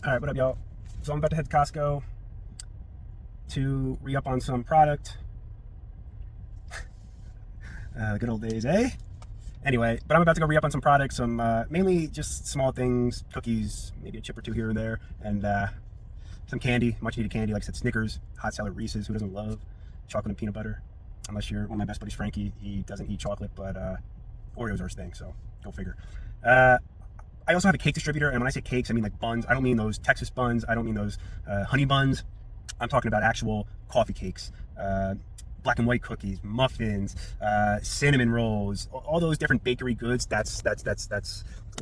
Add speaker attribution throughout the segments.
Speaker 1: All right, what up, y'all? So I'm about to head to Costco to re-up on some product. Good old days, eh? Anyway, but I'm about to go re-up on some products, some mainly just small things, cookies, maybe a chip or two here and there, and some candy, much needed candy, like I said, Snickers, hot salad Reese's. Who doesn't love chocolate and peanut butter? Unless you're one of my best buddies, Frankie. He doesn't eat chocolate, but Oreos are his thing, so go figure. I also have a cake distributor, and when I say cakes, I mean like buns. I don't mean those Texas buns. I don't mean those honey buns. I'm talking about actual coffee cakes, black and white cookies, muffins, cinnamon rolls, all those different bakery goods. That's what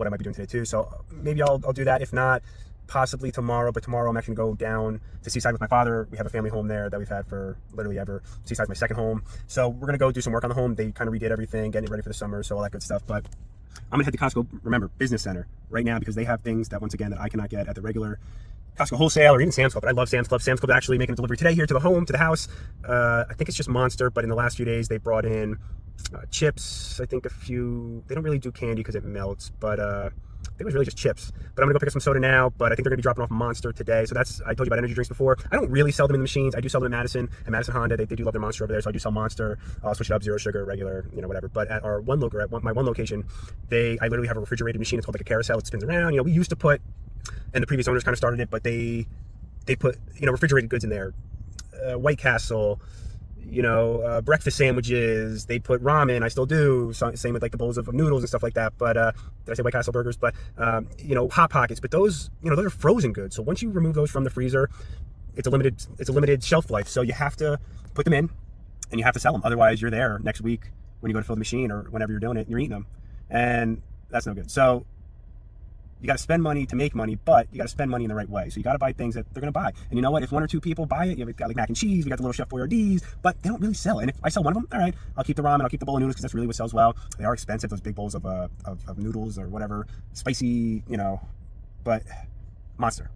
Speaker 1: I might be doing today too. So maybe I'll do that. If not, possibly tomorrow. But tomorrow I'm actually going to go down to Seaside with my father. We have a family home there that we've had for literally ever. Seaside's my second home. So we're going to go do some work on the home. They kind of redid everything, getting it ready for the summer, so all that good stuff. But I'm gonna head to Costco, remember, business center right now, because they have things that, once again, that I cannot get at the regular Costco wholesale or even Sam's Club. But I love Sam's Club. Sam's Club is actually making a delivery today here to the home, to the house. I think it's just Monster, but in the last few days they brought in chips. I think a few. They don't really do candy because it melts, but I think it was really just chips. But I'm gonna go pick up some soda now. But I think they're gonna be dropping off Monster today. So that's, I told you about energy drinks before. I don't really sell them in the machines. I do sell them at Madison and Madison Honda. They do love their Monster over there. So I do sell Monster. I'll switch it up, zero sugar, regular, whatever. But at our one my one location, I literally have a refrigerated machine. It's called like a carousel. It spins around. We used to put, and the previous owners kind of started it, but they put refrigerated goods in there, White Castle, breakfast sandwiches. They put ramen. I still do. Same with like the bowls of noodles and stuff like that. But did I say White Castle burgers? But Hot Pockets. But those those are frozen goods. So once you remove those from the freezer, it's a limited shelf life. So you have to put them in, and you have to sell them. Otherwise, you're there next week when you go to fill the machine or whenever you're doing it, and you're eating them, and that's no good. So you got to spend money to make money, but you got to spend money in the right way. So you got to buy things that they're going to buy. And you know what? If one or two people buy it, you've got like mac and cheese, we got the little Chef Boyardees, but they don't really sell. And if I sell one of them, all right, I'll keep the ramen, I'll keep the bowl of noodles, because that's really what sells well. They are expensive, those big bowls of noodles or whatever, spicy, but Monster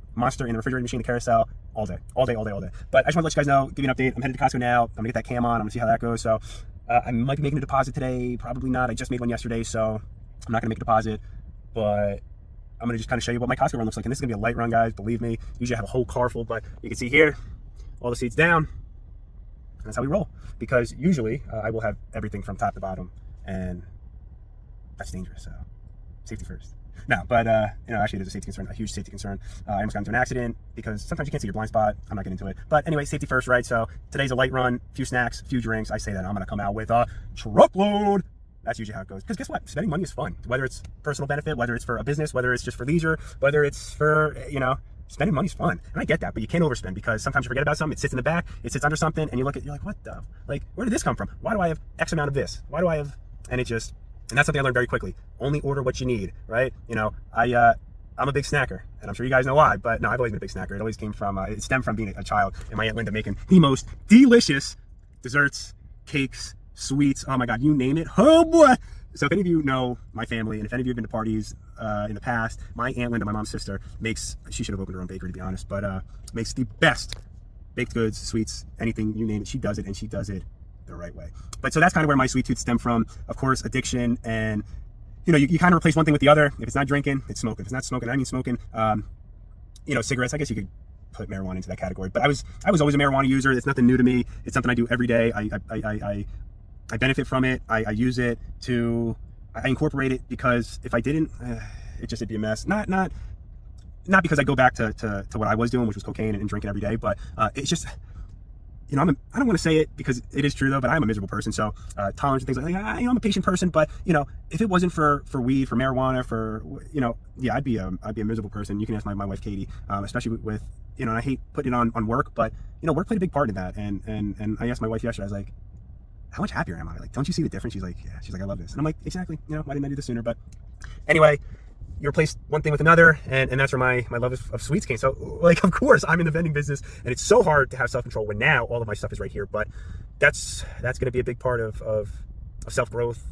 Speaker 1: in the refrigerated machine, the carousel, all day. But I just want to let you guys know, give you an update. I'm headed to Costco now. I'm gonna get that cam on. I'm gonna see how that goes. So I might be making a deposit today, probably not. I just made one yesterday, so I'm not gonna make a deposit, but I'm gonna just kind of show you what my Costco run looks like. And this is gonna be a light run, guys, believe me. Usually I have a whole car full, but you can see here, all the seats down, and that's how we roll. Because usually I will have everything from top to bottom, and that's dangerous, so safety first. No, but actually it is a safety concern, a huge safety concern. I almost got into an accident because sometimes you can't see your blind spot. I'm not getting into it. But anyway, safety first, right? So today's a light run, few snacks, few drinks. I say that I'm gonna come out with a truckload. That's usually how it goes. Because guess what? Spending money is fun. Whether it's personal benefit, whether it's for a business, whether it's just for leisure, whether it's for, spending money is fun. And I get that, but you can't overspend, because sometimes you forget about something. It sits in the back, it sits under something, and you're like, what the? Like, where did this come from? Why do I have X amount of this? Why do I have? And that's something I learned very quickly. Only order what you need, right? I'm a big snacker, and I'm sure you guys know why, but no, I've always been a big snacker. It always came from, it stemmed from being a child and my Aunt Linda making the most delicious desserts, cakes, sweets, oh my God, you name it. Oh boy. So if any of you know my family, and if any of you have been to parties in the past, my Aunt Linda, my mom's sister, she should have opened her own bakery, to be honest, but makes the best baked goods, sweets, anything, you name it. She does it, and she does it the right way. But so that's kind of where my sweet tooth stem from. Of course, addiction, and you kind of replace one thing with the other. If it's not drinking, it's smoking. If it's not smoking, I mean smoking. Cigarettes, I guess you could put marijuana into that category. But I was always a marijuana user. It's nothing new to me. It's something I do every day. I benefit from it. I use it I incorporate it, because if I didn't, it'd be a mess. Not because I go back to what I was doing, which was cocaine and drinking every day, but it's just, I don't want to say it because it is true though, but I'm a miserable person. So tolerance and things like that, I'm a patient person, but if it wasn't for weed, for marijuana, I'd be a miserable person. You can ask my wife, Katie, especially with, and I hate putting it on work, but work played a big part in that. And I asked my wife yesterday, I was like, how much happier am I? Like, don't you see the difference? She's like, yeah. She's like, I love this. And I'm like, exactly. Why didn't I do this sooner? But anyway, you replace one thing with another, and that's where my love of sweets came. So, like, of course, I'm in the vending business, and it's so hard to have self-control when now all of my stuff is right here. But that's going to be a big part of self-growth,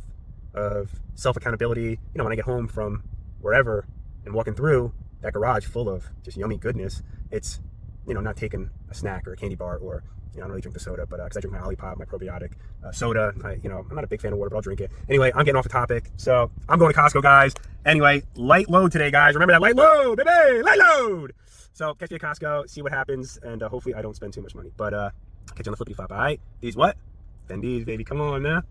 Speaker 1: of self-accountability. When I get home from wherever and walking through that garage full of just yummy goodness, it's, not taking a snack or a candy bar, or I don't really drink the soda, but because I drink my Olipop, my probiotic soda, I'm not a big fan of water, but I'll drink it. Anyway, I'm getting off the topic, so I'm going to Costco, guys. Anyway, light load today, guys. Remember that light load, baby, light load. So catch me at Costco, see what happens, and hopefully I don't spend too much money. But catch you on the flippity flop. All right, these what? VenDs, baby. Come on now.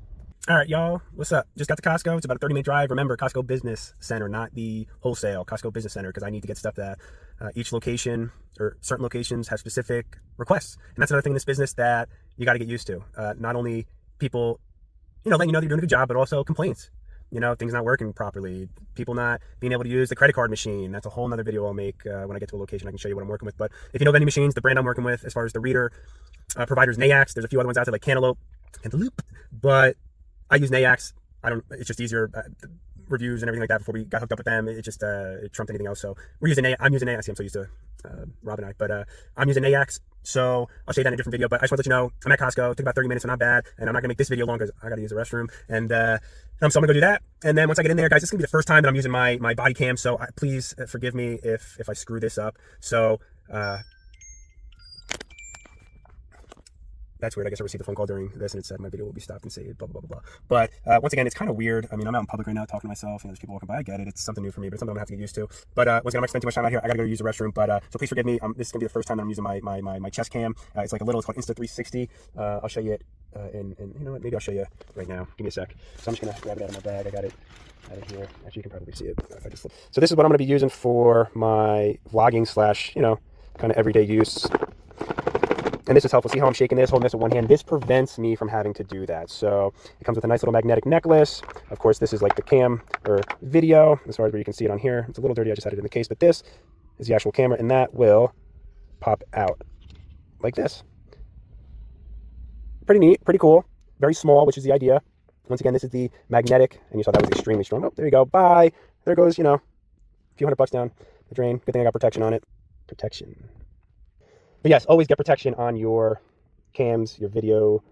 Speaker 1: All right, y'all, what's up? Just got to Costco. It's about a 30-minute drive. Remember, Costco Business Center, not the wholesale, Costco Business Center, because I need to get stuff that each location or certain locations have specific requests. And that's another thing in this business that you got to get used to. Not only people, letting you know they're doing a good job, but also complaints. Things not working properly, people not being able to use the credit card machine. That's a whole nother video I'll make when I get to a location. I can show you what I'm working with. But if you know vending machines, the brand I'm working with, as far as the reader providers, Nayax, there's a few other ones out there like Cantaloupe, but I use Nayax. It's just easier. Reviews and everything like that before we got hooked up with them, it trumped anything else. So I'm using Nayax. I'm so used to Rob and I, but I'm using Nayax. So I'll show you that in a different video. But I just want to let you know I'm at Costco. It took about 30 minutes, so not bad. And I'm not gonna make this video long because I gotta use the restroom. And so I'm gonna go do that. And then once I get in there, guys, this is gonna be the first time that I'm using my body cam. So please forgive me if I screw this up. So that's weird. I guess I received a phone call during this and it said my video will be stopped and saved, blah, blah, blah, blah. But once again, it's kind of weird. I mean, I'm out in public right now talking to myself. There's people walking by. I get it. It's something new for me, but it's something I'm going to have to get used to. But once again, I'm not spending too much time out here. I got to go use the restroom. But so please forgive me. This is going to be the first time that I'm using my chest cam. It's like it's called Insta360. I'll show you it in you know what? Maybe I'll show you right now. Give me a sec. So I'm just going to grab it out of my bag. I got it out of here. Actually, you can probably see it. If I just so this is what I'm going to be using for my vlogging / kind of everyday use. And this is helpful. See how I'm shaking this, holding this with one hand? This prevents me from having to do that. So it comes with a nice little magnetic necklace. Of course, this is like the cam or video, as far as where you can see it on here. It's a little dirty. I just had it in the case, but this is the actual camera, and that will pop out like this. Pretty neat, pretty cool. Very small, which is the idea. Once again, this is the magnetic, and you saw that was extremely strong. Oh, there you go. Bye. There goes, a few $100 down the drain. Good thing I got protection on it. Protection. But yes, always get protection on your cams, your video,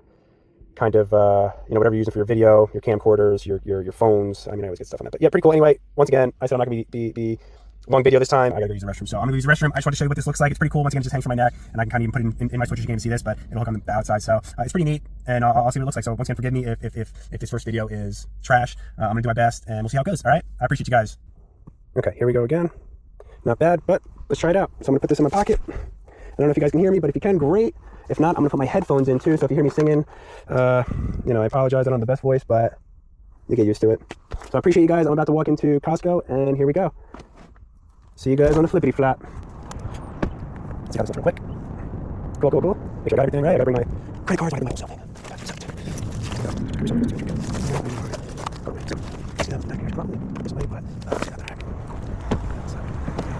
Speaker 1: kind of, whatever you're using for your video, your camcorders, your phones. I mean, I always get stuff on that. But yeah, pretty cool. Anyway, once again, I said I'm not going to be long video this time. I got to go use the restroom. So I'm going to use the restroom. I just want to show you what this looks like. It's pretty cool. Once again, it just hangs from my neck, and I can kind of even put it in my switcher. You can't even see this, but it'll hook on the outside. So it's pretty neat, and I'll see what it looks like. So once again, forgive me if this first video is trash. I'm going to do my best, and we'll see how it goes. All right? I appreciate you guys. Okay, here we go again. Not bad, but let's try it out. So I'm going to put this in my pocket. I don't know if you guys can hear me, but if you can, great. If not, I'm going to put my headphones in too. So if you hear me singing, I apologize. I don't have the best voice, but you get used to it. So I appreciate you guys. I'm about to walk into Costco, and here we go. See you guys on the flippity flop. Let's get this real quick. Cool. Make sure I got everything right. I got to bring my credit cards. I got to bring my whole stuff in.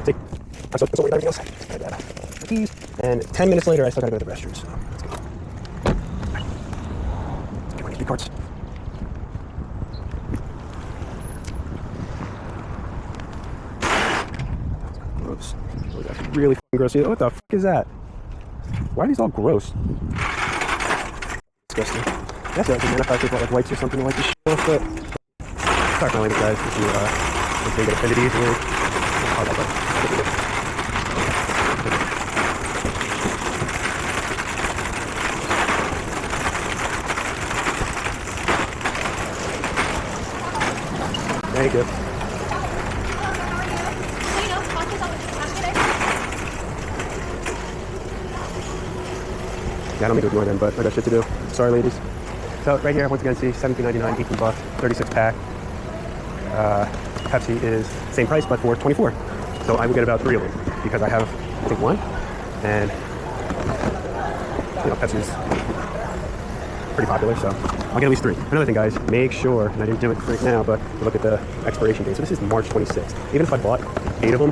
Speaker 1: See, I'm so worried about everything else. And 10 minutes later, I still gotta go to the restroom, so let's go. Get one of these cards. Gross. Oh, that's really fucking gross. What the fuck is that? Why are these all gross? Disgusting. That's like manufactured for like whites or something like this shit, but sorry for my language, guys. If you get offended easily, Thank you. Yeah, I don't mean to ignore them, but I got shit to do. Sorry, ladies. So right here, once again, see $17.99, 18 bucks, 36 pack. Pepsi is same price, but for 24. So I will get about 3 of them because I have, I think, 1. And Pepsi is pretty popular, so I'll get at least 3. Another thing, guys, make sure, and I didn't do it right now, but look at the expiration date. So this is March 26th. Even if I bought 8 of them,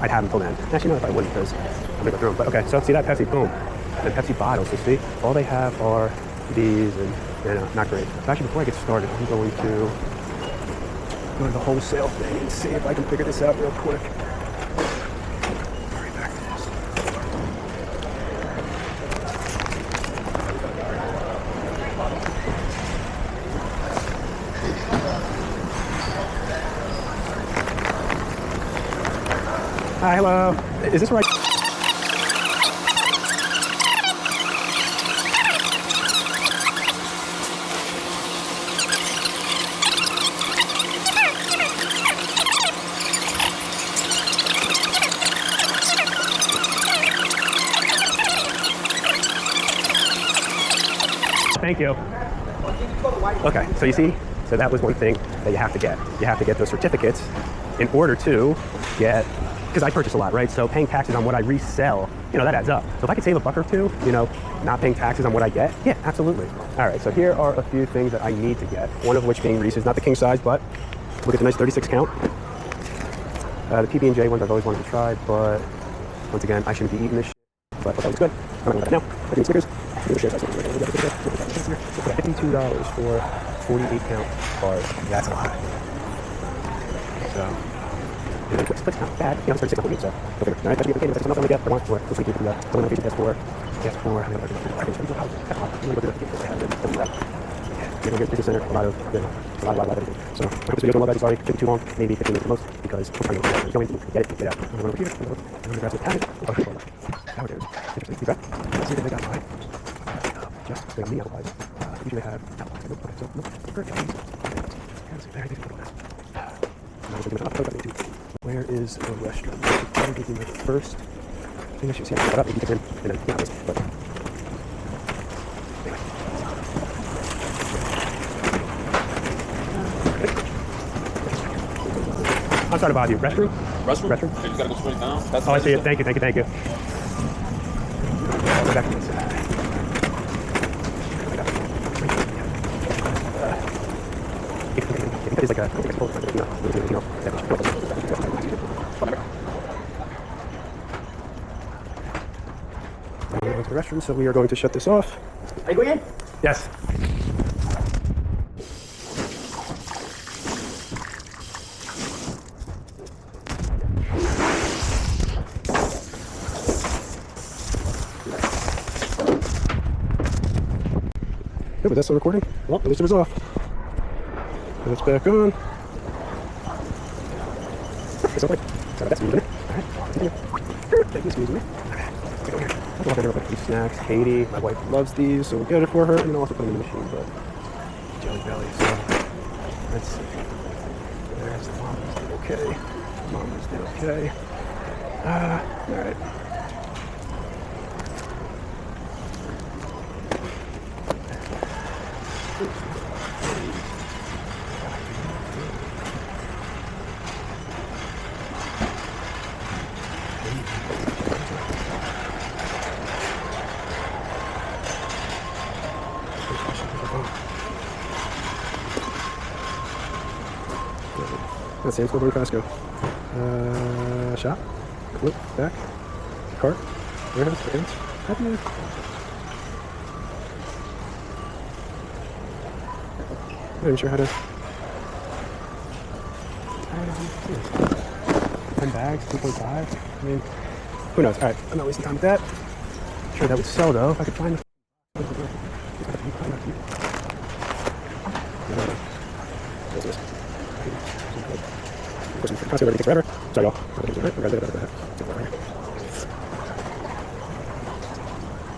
Speaker 1: I'd have them until then. Actually, no, if I wouldn't, because I'm gonna go through them. But okay, so see that Pepsi, boom, and Pepsi bottles. So see, all they have are these, and not great. So actually, before I get started, I'm going to go to the wholesale thing and see if I can figure this out real quick. Hurry back to this. Hi, hello. Is this right? Thank you. Okay, so you see, so that was one thing that you have to get. You have to get those certificates in order to get, because I purchase a lot, right? So paying taxes on what I resell, you know, that adds up. So if I could save $1 or $2, you know, not paying taxes on what I get, yeah, absolutely. All right, so here are a few things that I need to get. One of which being Reese's, not the king size, but look at the nice 36 count. The PB&J ones I've always wanted to try, but once again, I shouldn't be eating this shit, but that looks good. I'm gonna go now. I think Snickers. $52 for 48 count bars. Yeah, that's a lot. So, it's not bad. You know, it's 36 count, so okay. All right, that should be okay. That's enough I'm gonna get. I want for it. Looks like you can do that. I don't know if you can ask for. Ask for. I think that's a lot. I'm gonna go do that. You know, here's the center, a lot of everything. So, I hope this video don't love that. Sorry, took too long, maybe 15 minutes at most, because we're trying to go in, get it, get out. I'm gonna run over here, I'm gonna grab some cabinet. How it is. Interesting. You got? Let's see if they got mine. Just bring me out. Usually have outlines. Okay, so, no, perfect. Very difficult on that. Where is the restroom? I'm taking my first thing I should see. Maybe get in, and then, yeah, but. I'm sorry to bother you. Restroom? Restroom?
Speaker 2: You just gotta go straight down. That's
Speaker 1: I see it. Thank you. I'll go back to this side. It's like a I'm going to the restroom, so we are going to shut this off.
Speaker 3: Are you going in?
Speaker 1: Yes. Yeah, but that's still recording. Well, at least it was off. And it's back on. It's okay. So that's moving it. Alright, continue. Thank you, excuse me. Let's go here. I'll go over here. Snacks. Katie, my wife loves these, so we'll get it for her, and then I'll also put them in the machine, but Jelly Belly, so let's see. There's the Mama's did okay. Mama's did okay. Alright. That's the same store in Costco. Shop, look, back, cart, warehouse, branch. How do you? I'm not even sure how to. 10 bags, 2.5. I mean, who knows? All right, I'm not wasting time with that. I'm sure that would sell though if I could find the. Costco takes forever. Sorry, y'all.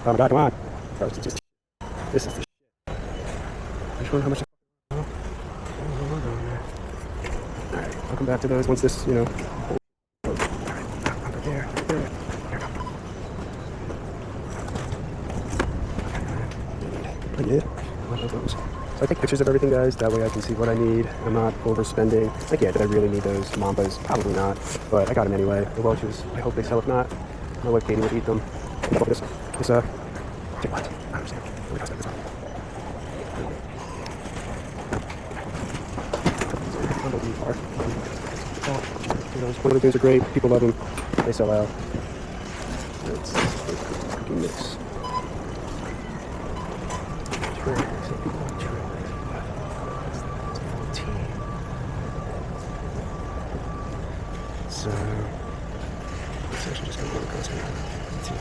Speaker 1: Oh my god, come on. This is the shit. I just wonder how much. Alright, I'll come back to those once this, you know. Alright, under there. I did. One of those. So I take pictures of everything, guys. That way I can see what I need. I'm not overspending. Like, yeah, did I really need those Mambas? Probably not. But I got them anyway. The Welch's, I hope they sell. If not, my wife Katie would eat them. Take what? I understand. Really does that. One of the things are great. People love them. They sell out. Let's cooking mix. So it's actually just going to go across here. Let's see.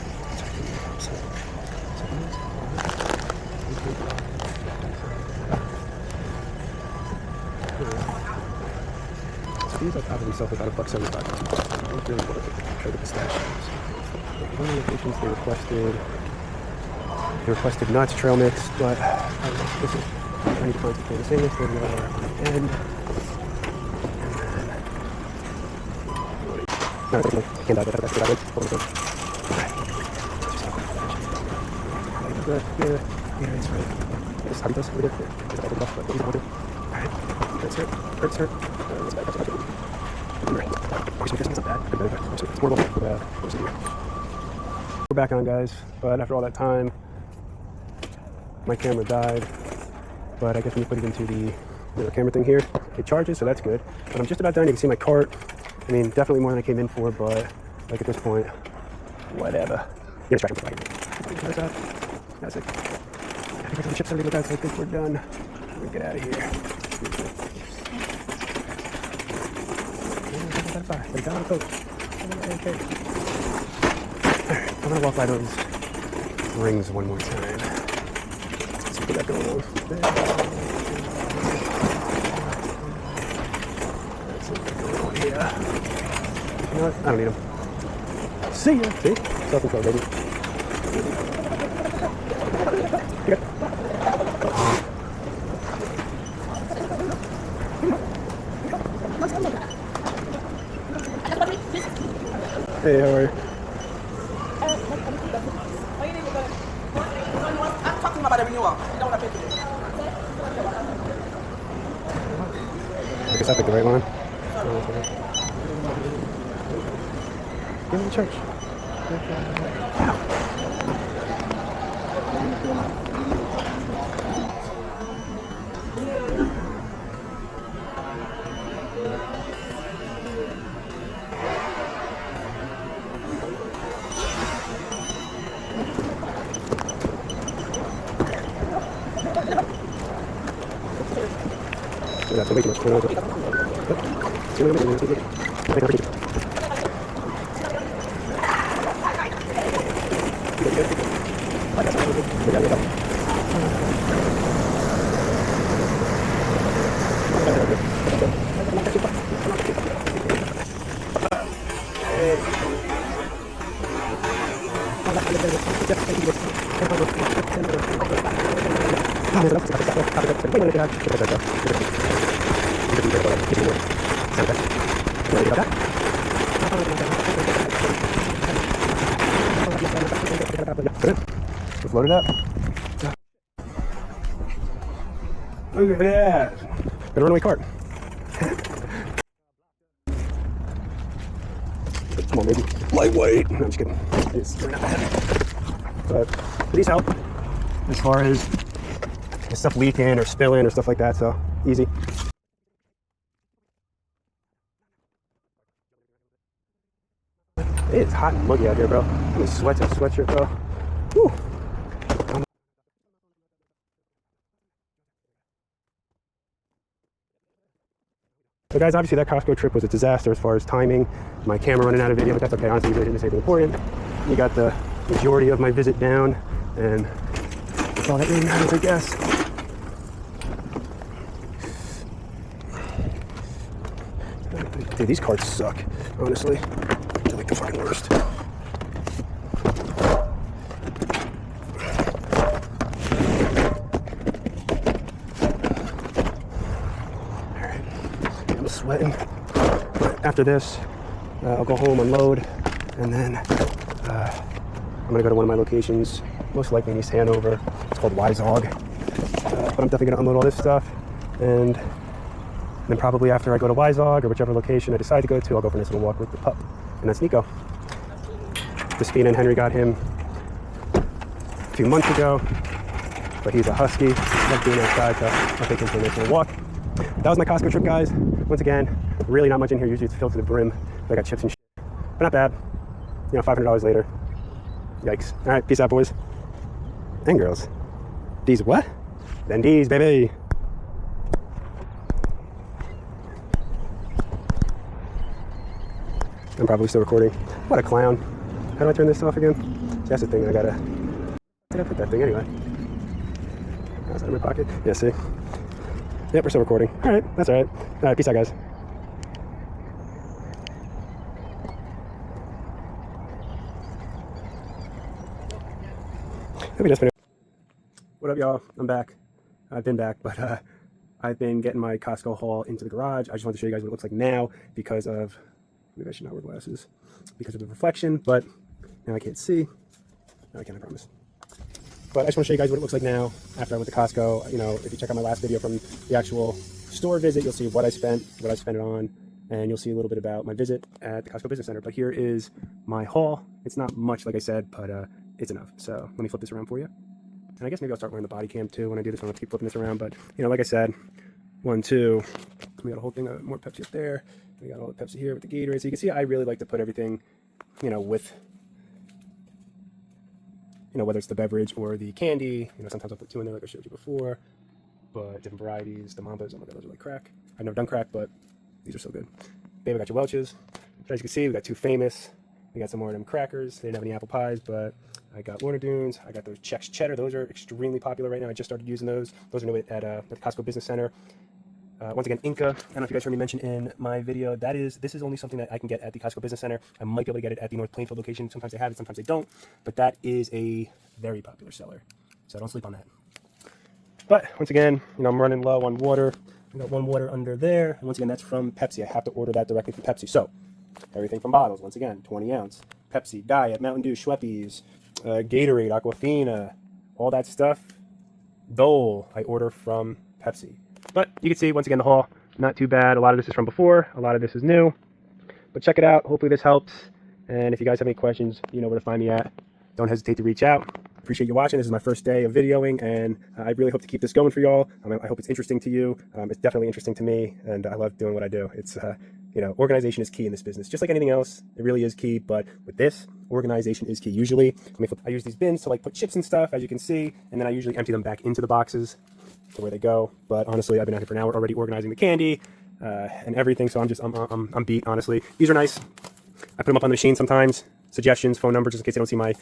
Speaker 1: So these I probably sell for about $1.75. I don't really want to try the pistachios. One of the locations they requested nuts trail mix, but I need to find some famous things. They're and no, I can't die. That's good. Alright. Yeah, it's right. This Habitas over there. It's all the stuff, but alright. Let's start. Let's back up. Alright. Okay, so it's not bad. It's more about we're back on, guys, but after all that time, my camera died. But I guess when you put it into the camera thing here, it charges, so that's good. But I'm just about done. You can see my cart. I mean, definitely more than I came in for, but like at this point, whatever. Get distracted. That's it. That's it. I think the chips already look out, so I think we're done. We'll get out of here. Okay. I'm gonna walk by those rings one more time. Let's see what we got going on. Let's see what we got going on here. You know what? I don't need them. See ya. See? Self-control, baby. Good. Hey, how are you?
Speaker 2: I'm talking about the renewal. You don't want to pay for it.
Speaker 1: I guess I picked the right one. Give me the church. That's way too much. Let's load it up. Look at that. Got a runaway cart. Come on, baby. Lightweight. No, I'm just kidding. It's really not that heavy. But these help as far as stuff leaking or spilling or stuff like that, so easy. It is hot and muggy out here, bro. I'm in sweats and sweatshirt, bro. Woo. So guys, obviously that Costco trip was a disaster as far as timing, my camera running out of video, but that's okay. Honestly, you really didn't say anything important. You got the majority of my visit down, and that's all that really matters, I guess. Dude, these carts suck, honestly. They're like the fucking worst. Alright, I'm sweating. But after this, I'll go home, unload, and then I'm gonna go to one of my locations, most likely in East Hanover. It's called IYKYK. But I'm definitely gonna unload all this stuff, and then probably after I go to IYKYK or whichever location I decide to go to, I'll go for a nice little walk with the pup. And that's Nico. Despina and Henry got him a few months ago, but he's a husky. Loves being outside, so I'll take him for a nice little walk. That was my Costco trip, guys. Once again, really not much in here. Usually it's filled to the brim. I got chips and shit, but not bad. You know, $500 later. Yikes. All right, peace out, boys and girls. These what? VenDs, baby. I'm probably still recording. What a clown. How do I turn this off again? See, that's the thing. I gotta. Where did I put that thing anyway? Oh, is that in my pocket? Yeah, see? Yep, we're still recording. Alright, that's alright. Alright, peace out, guys. What up, y'all? I'm back. I've been back, but I've been getting my Costco haul into the garage. I just wanted to show you guys what it looks like now because of, maybe I should not wear glasses, because of the reflection, but now I can't see. No, I can't, I promise. But I just want to show you guys what it looks like now after I went to Costco. You know, if you check out my last video from the actual store visit, you'll see what I spent it on, and you'll see a little bit about my visit at the Costco Business Center. But here is my haul. It's not much, like I said, but it's enough. So let me flip this around for you. And I guess maybe I'll start wearing the body cam too when I do this. I don't have to keep flipping this around, but you know, like I said, 1, 2, we got a whole thing of more Pepsi up there. We got all the Pepsi here with the Gatorade. So you can see I really like to put everything, you know, with, you know, whether it's the beverage or the candy. You know, sometimes I'll put 2 in there like I showed you before, but different varieties. The Mambas, oh my god, those are like crack. I've never done crack, but these are so good. Babe, I got your Welch's. As you can see, we got 2 famous. We got some more of them crackers. They didn't have any apple pies, but I got Lorna Dunes. I got those Chex Cheddar. Those are extremely popular right now. I just started using those. Those are new at the Costco Business Center. Once again, Inca. I don't know if you guys heard me mention in my video. This is only something that I can get at the Costco Business Center. I might be able to get it at the North Plainfield location. Sometimes they have it, sometimes they don't. But that is a very popular seller. So don't sleep on that. But once again, you know, I'm running low on water. I got 1 water under there. And once again, that's from Pepsi. I have to order that directly from Pepsi. So everything from bottles. Once again, 20 ounce. Pepsi, Diet, Mountain Dew, Schweppes, Gatorade, Aquafina, all that stuff. Dole, I order from Pepsi. But you can see, once again, the haul, not too bad. A lot of this is from before. A lot of this is new. But check it out. Hopefully this helps. And if you guys have any questions, you know where to find me at. Don't hesitate to reach out. Appreciate you watching. This is my first day of videoing, and I really hope to keep this going for y'all. I hope it's interesting to you. It's definitely interesting to me, and I love doing what I do. It's, you know, organization is key in this business. Just like anything else, it really is key. But with this, organization is key. Usually, I use these bins to like put chips and stuff, as you can see, and then I usually empty them back into the boxes to where they go. But honestly, I've been out here for an hour already organizing the candy and everything. So I'm beat, honestly. These are nice. I put them up on the machine sometimes. Suggestions, phone numbers, just in case they don't see my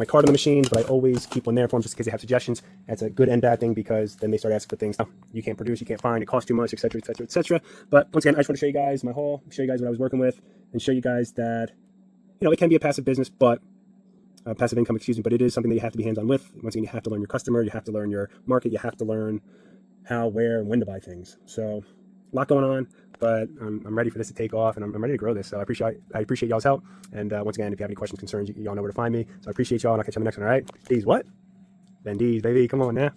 Speaker 1: card on the machine, but I always keep one there for them just in case they have suggestions. That's a good and bad thing, because then they start asking for things you can't produce, you can't find, it costs too much, etc., etc., etc. But once again, I just want to show you guys my haul, show you guys what I was working with, and show you guys that, you know, it can be a passive business, but passive income, excuse me, but it is something that you have to be hands-on with. Once again, you have to learn your customer, you have to learn your market, you have to learn how, where, and when to buy things. So a lot going on, but I'm ready for this to take off, and I'm ready to grow this. So I appreciate y'all's help. And once again, if you have any questions, concerns, y'all know where to find me. So I appreciate y'all, and I'll catch you on the next one. All right, D's what? VenDs, baby. Come on now.